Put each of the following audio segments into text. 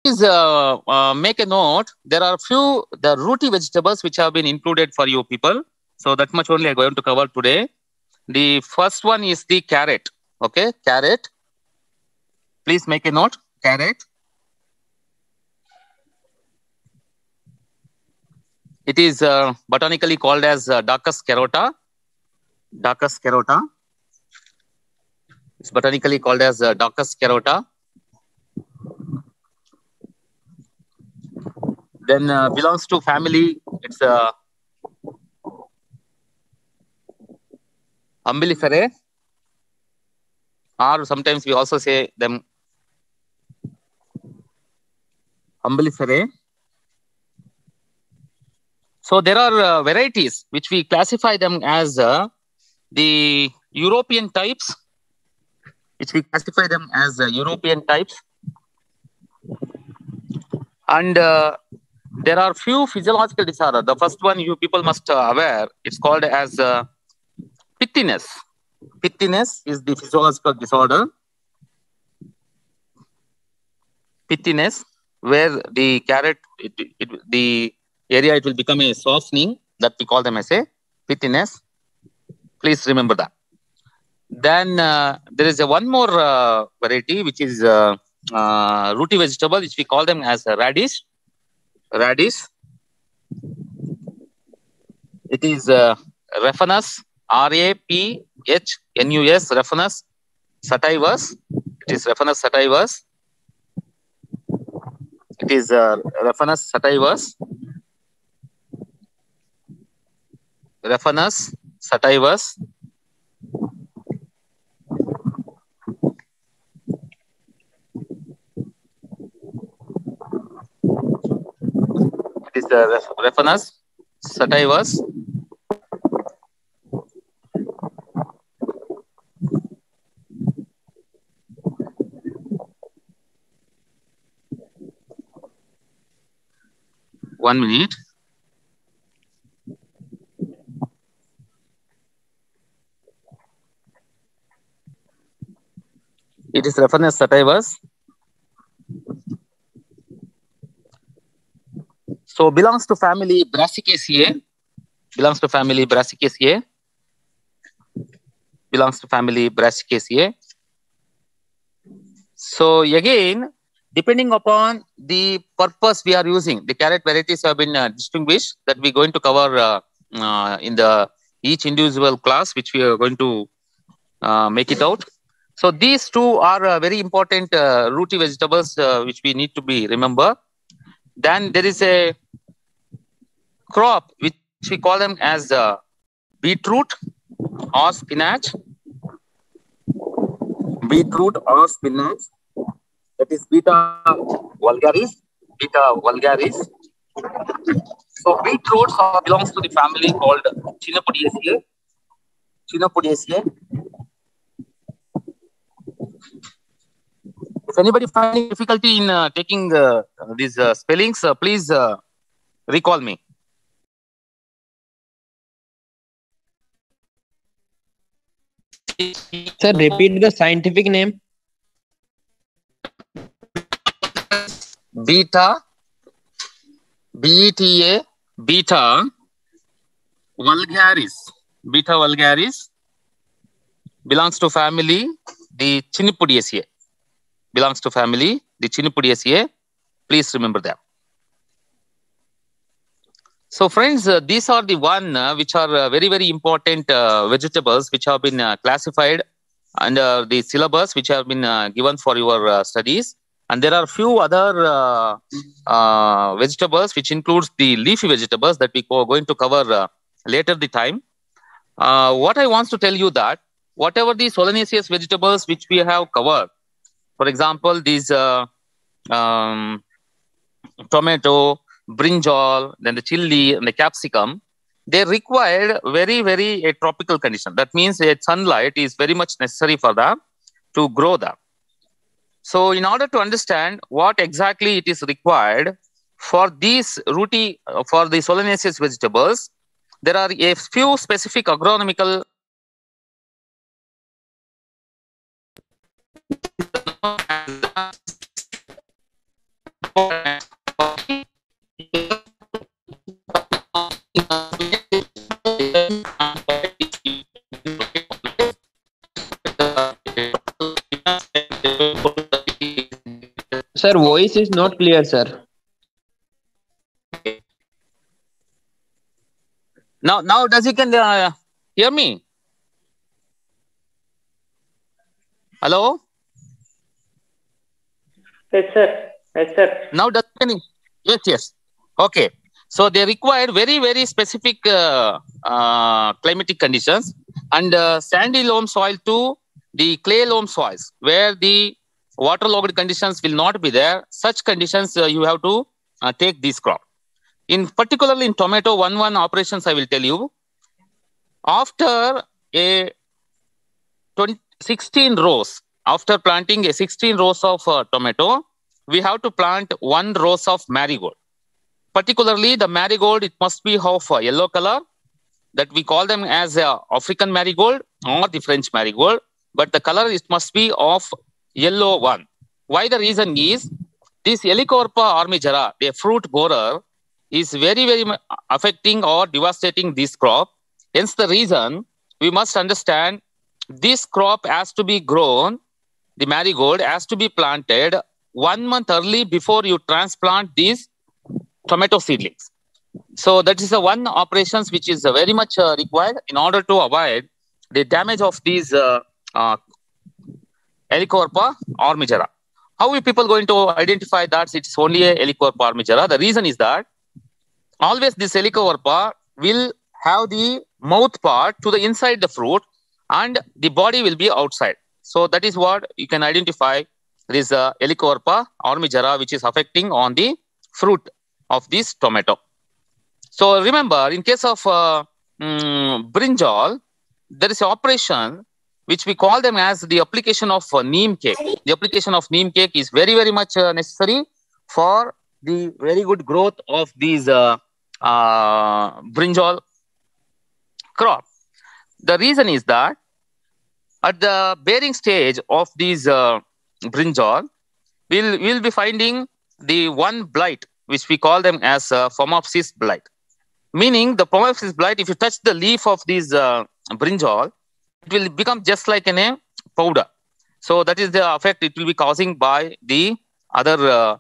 please make a note. There are the rooty vegetables which have been included for you people. So that much only I'm going to cover today. The first one is the carrot. Okay, carrot. Please make a note. Carrot. It is botanically called as Daucus carota. Daucus carota. It's botanically called as Daucus carota. Then belongs to family. It's Umbelliferae, or sometimes we also say them Umbelliferae. So there are varieties which we classify them as the European types, European types. And there are few physiological disorders. The first one you people must aware, it's called as pithiness. Pithiness is the physiological disorder. Pithiness, where the carrot, the area, it will become a softening, that we call them as a pithiness. Please remember that. Then there is one more variety which is rooty vegetable, which we call them as radish. Radish. It is Raphanus, R-A-P-H-N-U-S, Raphanus sativus. It is Raphanus sativus. It is Raphanus sativus. Raphanus sativus. It is Raphanus sativus. One minute. It is Raphanus sativus. So belongs to family Brassicaceae. Belongs to family Brassicaceae. Belongs to family Brassicaceae. So again, depending upon the purpose we are using, the carrot varieties have been distinguished, that we're going to cover in the each individual class, which we are going to make it out. So these two are very important rooty vegetables which we need to be remember. Then there is a crop which we call them as beetroot or spinach. Beetroot or spinach. That is Beta vulgaris. Beta vulgaris. So beetroots belongs to the family called Chenopodiaceae. Chenopodiaceae. If anybody finding difficulty in taking these spellings, please recall me. Sir, repeat the scientific name. Beta, B-E-T-A, Beta vulgaris. Beta vulgaris belongs to family the Chenopodiaceae. Belongs to family the Chenopodiaceae. Please remember that. So friends, these are the one which are very, very important vegetables which have been classified under the syllabus which have been given for your studies. And there are few other vegetables which includes the leafy vegetables that we are going to cover later the time. What I want to tell you that whatever the solanaceous vegetables which we have covered, for example, these tomato, brinjal, then the chili and the capsicum, they required very, very a tropical condition. That means sunlight is very much necessary for them to grow them. So in order to understand what exactly it is required for these rooty, for the solanaceous vegetables, there are a few specific agronomical Sir, voice is not clear, sir. Okay. Now does you can hear me? Hello? Yes, sir. Yes, sir. Now does you can yes. Okay. So they require very, very specific climatic conditions and sandy loam soil to the clay loam soils where the waterlogged conditions will not be there. Such conditions you have to take this crop. Particularly in tomato 1-1 operations, I will tell you. After a 16 rows, after planting a 16 rows of tomato, we have to plant 1 rows of marigold. Particularly the marigold, it must be of yellow color, that we call them as African marigold or the French marigold, but the color it must be of yellow one. Why the reason is, this Helicoverpa armigera, the fruit borer, is very, very affecting or devastating this crop. Hence the reason we must understand this crop has to be grown, the marigold has to be planted 1 month early before you transplant these tomato seedlings. So that is the one operations which is very much required in order to avoid the damage of these Helicoverpa armigera. How are people going to identify that it's only a Helicoverpa armigera? The reason is that always this Helicoverpa will have the mouth part to the inside the fruit and the body will be outside. So that is what you can identify this Helicoverpa armigera which is affecting on the fruit of this tomato. So remember, in case of brinjal, there is an operation which we call them as the application of neem cake. The application of neem cake is very, very much necessary for the very good growth of these brinjal crop. The reason is that at the bearing stage of these brinjal, we'll be finding the one blight, which we call them as Phomopsis blight. Meaning the Phomopsis blight, if you touch the leaf of these brinjal, it will become just like a powder. So that is the effect it will be causing by the other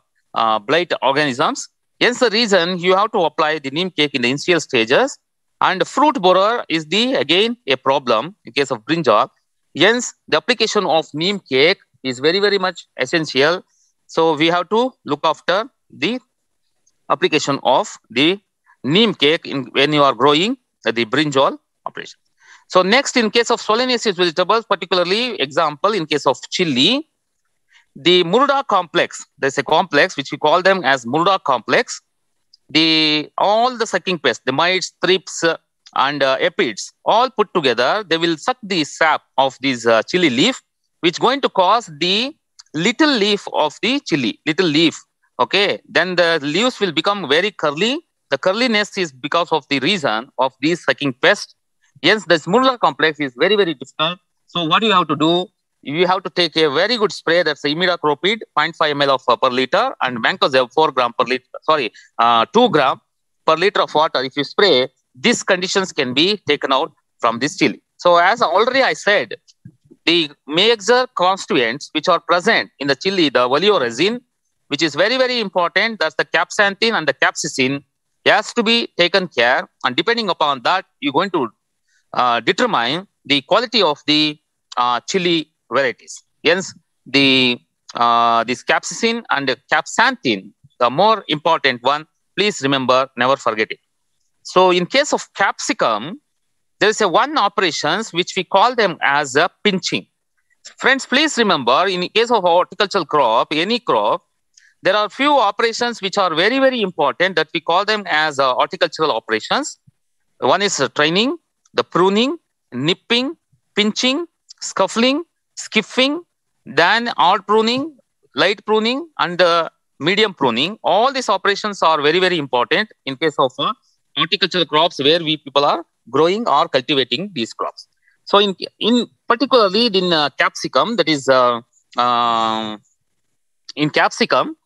blight organisms. Hence the reason you have to apply the neem cake in the initial stages. And fruit borer is again a problem in case of brinjal. Hence the application of neem cake is very, very much essential. So we have to look after the application of the neem cake when you are growing the brinjal operation. So next, in case of solanaceous vegetables, particularly example in case of chili, the Murda complex, there's a complex which we call them as Murda complex. All the sucking pests, the mites, thrips, and aphids, all put together, they will suck the sap of this chili leaf, which is going to cause the little leaf of the chili, little leaf. Okay, then the leaves will become very curly. The curliness is because of the reason of these sucking pests. Hence, the Murda complex is very, very difficult. So what you have to do, you have to take a very good spray, that's imidacloprid, 0.5 ml of per liter, and mancozeb 4 gram per liter, 2 gram per liter of water. If you spray, these conditions can be taken out from this chili. So as already I said, the major constituents which are present in the chili, the oleoresin, which is very, very important, that's the capsanthin and the capsaicin, has to be taken care. And depending upon that, you're going to determine the quality of the chili varieties. Hence, this capsaicin and capsanthin, the more important one, please remember, never forget it. So in case of capsicum, there is one operations which we call them as a pinching. Friends, please remember, in case of horticultural crop, any crop, there are few operations which are very, very important that we call them as horticultural operations. One is training, the pruning, nipping, pinching, scuffling, skiffing, then odd pruning, light pruning, and medium pruning. All these operations are very, very important in case of horticultural crops where people are growing or cultivating these crops. So in particularly in capsicum, that is in capsicum,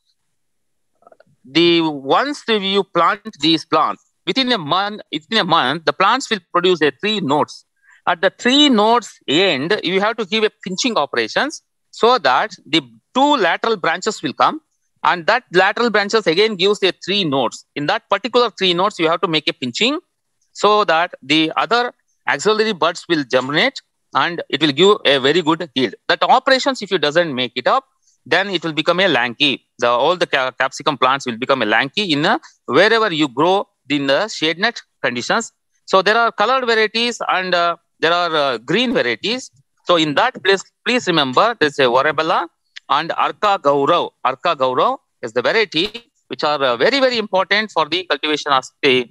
once you plant these plants, within a month, the plants will produce 3 nodes. At the 3 nodes end, you have to give a pinching operations so that the 2 lateral branches will come And that lateral branches again gives the 3 nodes. In that particular 3 nodes, you have to make a pinching so that the other auxiliary buds will germinate and it will give a very good yield. That operations, if you doesn't make it up, then it will become a lanky. All the capsicum plants will become a lanky in wherever you grow in the shade net conditions. So there are colored varieties and there are green varieties. So in that place, please remember there's a Varabella and Arka Gaurav. Arka Gaurav is the variety which are very, very important for the cultivation of the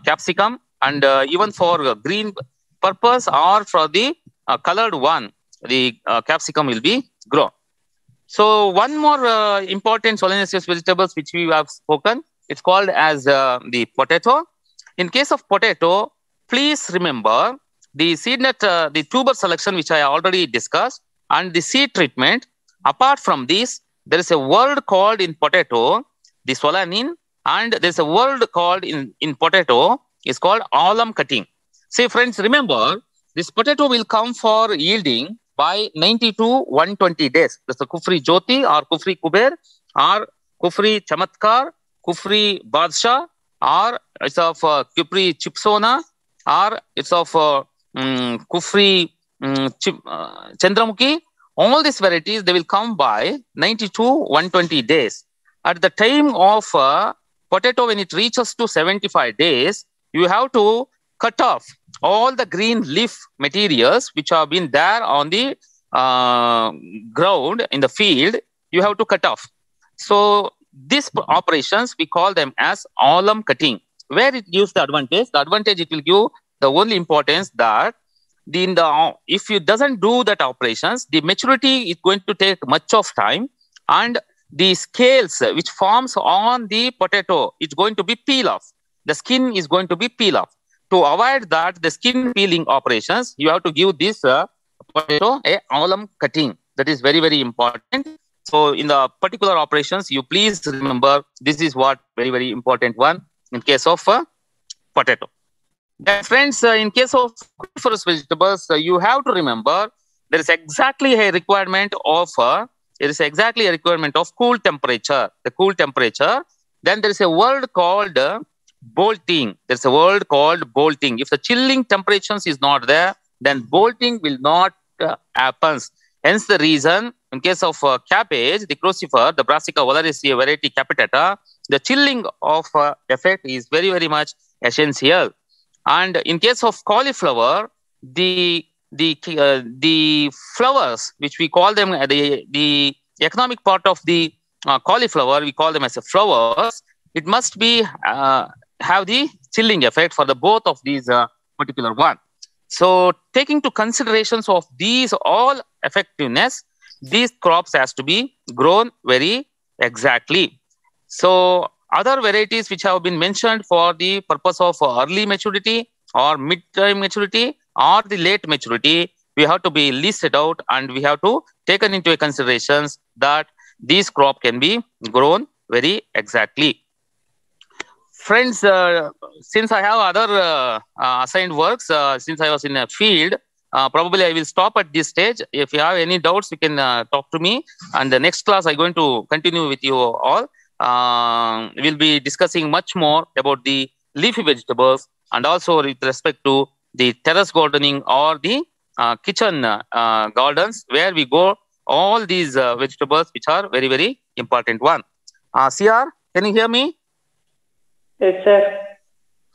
capsicum and even for green purpose or for the colored one, the capsicum will be grown. So one more important solanaceous vegetables which we have spoken, it's called as the potato. In case of potato, please remember the seed net, the tuber selection which I already discussed and the seed treatment. Apart from this, there is a word called in potato, the solanin, and there's a word called in potato, is called alum cutting. See friends, remember, this potato will come for yielding by 90 to 120 days. That's the Kufri Jyoti or Kufri Kuber or Kufri Chamatkar, Kufri Badshah, or it's of Kufri Chipsona, or it's of Kufri Chandramukhi. All these varieties, they will come by 90 to 120 days. At the time of potato, when it reaches to 75 days, you have to cut off all the green leaf materials which have been there on the ground in the field. You have to cut off. So these operations, we call them as alum cutting. Where it gives the advantage? The advantage it will give the only importance that if you doesn't do that operations, the maturity is going to take much of time, and the scales which forms on the potato is going to be peel off. The skin is going to be peel off. To avoid that, the skin peeling operations, you have to give this potato a alum cutting. That is very, very important. So in the particular operations, you please remember this is what very, very important one in case of potato. Then friends, in case of cruciferous vegetables, you have to remember there is exactly a requirement of cool temperature. The cool temperature. Then there is a word called bolting. There's a word called bolting. If the chilling temperatures is not there, then bolting will not happen. Hence the reason, in case of cabbage, the crucifer, the Brassica oleracea variety capitata, the chilling of effect is very, very much essential. And in case of cauliflower, the flowers, which we call them the economic part of the cauliflower, we call them as flowers. It must be have the chilling effect for the both of these particular one. So taking to considerations of these all effectiveness, these crops has to be grown very exactly. So other varieties which have been mentioned for the purpose of early maturity or mid-time maturity or the late maturity, we have to be listed out and we have to taken into considerations that these crop can be grown very exactly. Friends, since I have other assigned works, since I was in a field, probably I will stop at this stage. If you have any doubts, you can talk to me. And the next class, I'm going to continue with you all. We'll be discussing much more about the leafy vegetables and also with respect to the terrace gardening or the kitchen gardens, where we go all these vegetables which are very, very important one. CR, can you hear me? Yes, sir.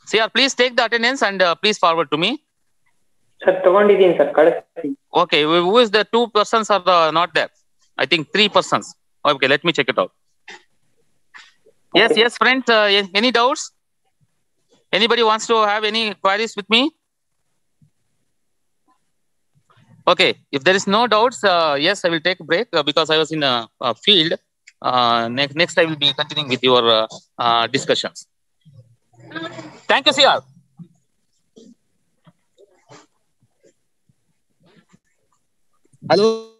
CR, please take the attendance and please forward to me. Sir, ತಗೊಂಡಿದ್ದೀನಿ sir. ಕಳಿಸ್ತೀನಿ. Okay, who is the 2 persons are not there? I think 3 persons. Okay, let me check it out. Yes, yes, friends. Any doubts? Anybody wants to have any queries with me? Okay, if there is no doubts, yes, I will take a break because I was in a field. Next, I will be continuing with your discussions. Thank you, CR. Hello.